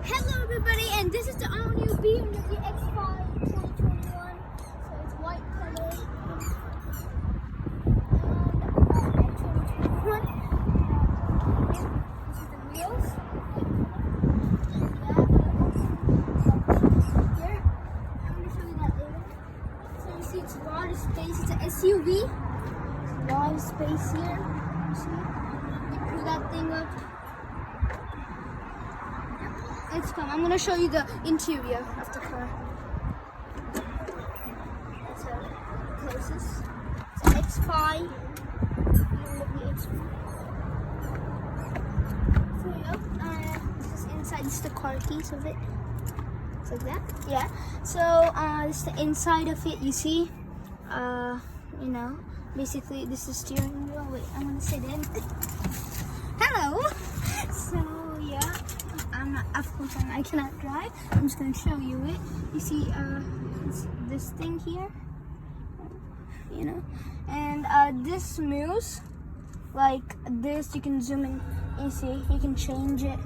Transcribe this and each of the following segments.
Hello everybody, and this is the all-new BMW X5 2021. So it's white color. And 2021. This is the wheels. Here, I'm going to show you that later. So you see it's a lot of space. It's an SUV. A lot of space here. You see? You pull that thing up. Let's come. I'm gonna show you the interior of the car. That's how it closes. It's an X5. So yeah, this is inside. This is the car keys of it. It's like that. Yeah. So this is the inside of it. You see, you know, basically this is steering wheel. Wait, I'm gonna sit in. Hello. So yeah. Of course, I cannot drive. I'm just going to show you it. You see it's this thing here, you know, and this moves like this. You can zoom in. You see, you can change it.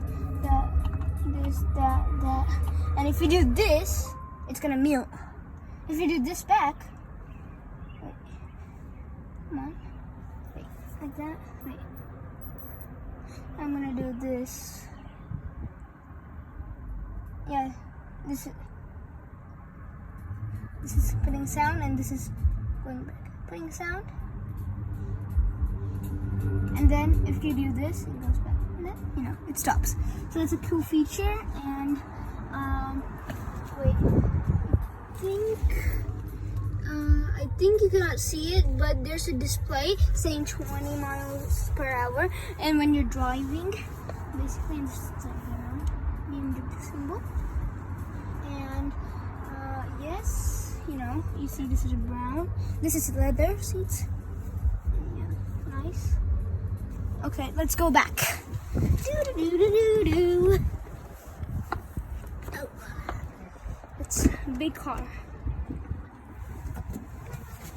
That, this, that. And if you do this, it's going to mute. If you do this back, wait, come on, wait, like that. Wait, I'm going to do this. Yeah, this is putting sound, and this is going back, putting sound. And then if you do this, it goes back, and then, you know, it stops. So that's a cool feature. And wait, I think you cannot see it, but there's a display saying 20 miles per hour. And when you're driving, basically, it's BMW symbol. And yes, you know, you see this is brown. This is leather seats. Yeah, nice. Okay, let's go back. Do. Oh, it's a big car.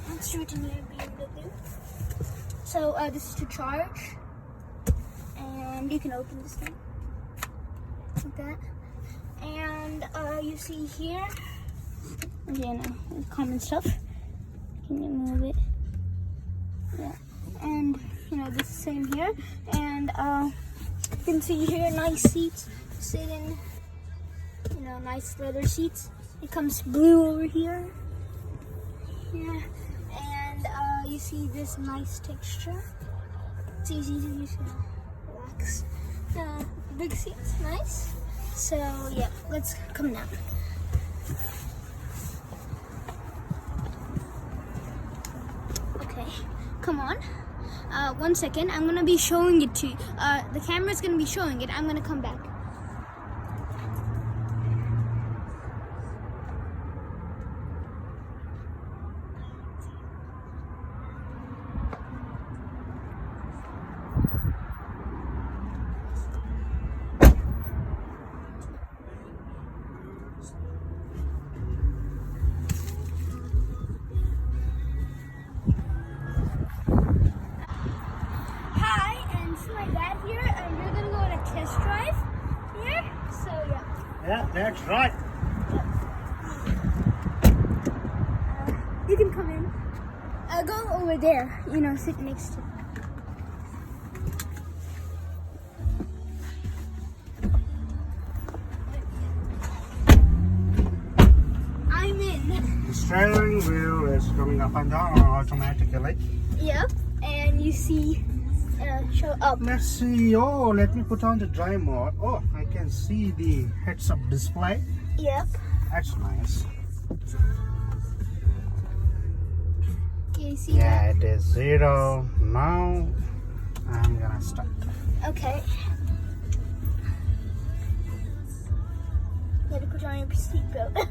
Let's show it in your BMW. So this is to charge, and you can open this thing like that. And you see here, again, common stuff. Can you move it? Yeah. And you know, the same here. And you can see here, nice seats to sit in. You know, nice leather seats. It comes blue over here. Yeah. And you see this nice texture. It's easy to use. Relax. Big seats, nice. So yeah, let's come down. Okay, come on. 1 second, I'm gonna be showing it to you. The camera's gonna be showing it. I'm gonna come back. Yeah, that's right. You can come in. Go over there, you know, sit next to. I'm in. The steering wheel is coming up and down automatically. Yep, and you see, show up. Let's see. Oh, let me put on the drive mode. Oh, I can see the heads-up display. Yep. That's nice. You see Yeah, that? it is 0. Now I'm gonna start. Okay. You gotta put on your seatbelt.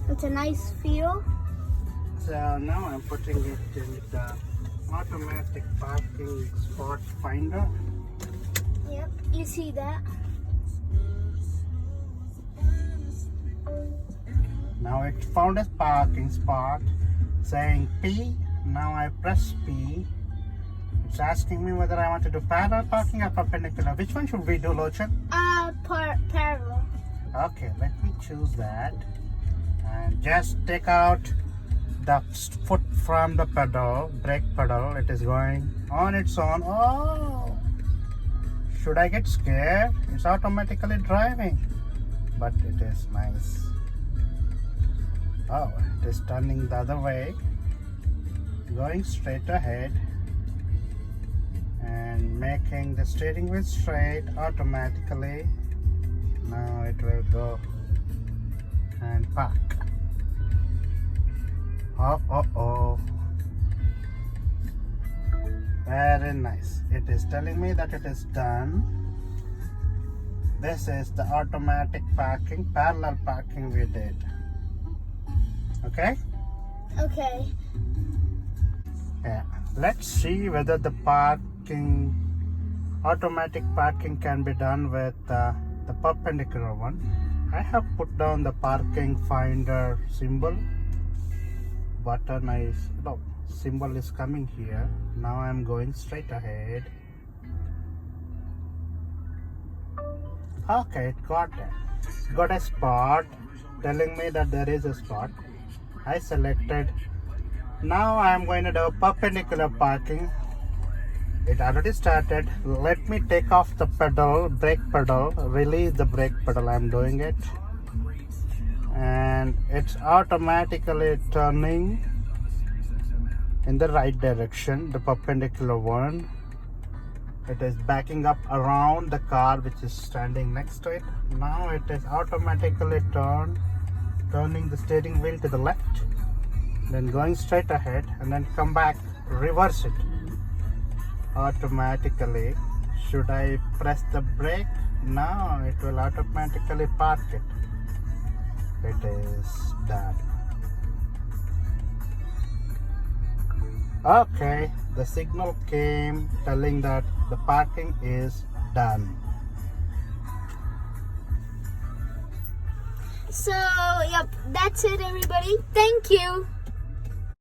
It's a nice feel. So now I'm putting it in the automatic parking spot finder. Yep, you see that? Now it found a parking spot saying P. Now I press P. It's asking me whether I want to do parallel parking or perpendicular. Which one should we do, Lochan? Parallel. Okay, let me choose that. And just take out the foot from the pedal, brake pedal. It is going on its own. Oh! Should I get scared? It's automatically driving. But it is nice. Oh, it is turning the other way. Going straight ahead. And making the steering wheel straight automatically. Now it will go and park. Oh. Very nice. It is telling me that it is done. This is the automatic parking, parallel parking we did. Okay? Okay. Yeah. Let's see whether the automatic parking can be done with the perpendicular one. I have put down the parking finder symbol. Symbol is coming here. Now I am going straight ahead. Okay, it got it. Got a spot telling me that there is a spot. I selected. Now I am going to do perpendicular parking. It already started. Let me take off the brake pedal, release the brake pedal. I am doing it. And it's automatically turning in the right direction, the perpendicular one. It is backing up around the car which is standing next to it. Now it is automatically turning the steering wheel to the left, then going straight ahead, and then come back, reverse it automatically. Should I press the brake? No, it will automatically park it. It is done. Okay, the signal came telling that the parking is done. So, yep, that's it, everybody. Thank you.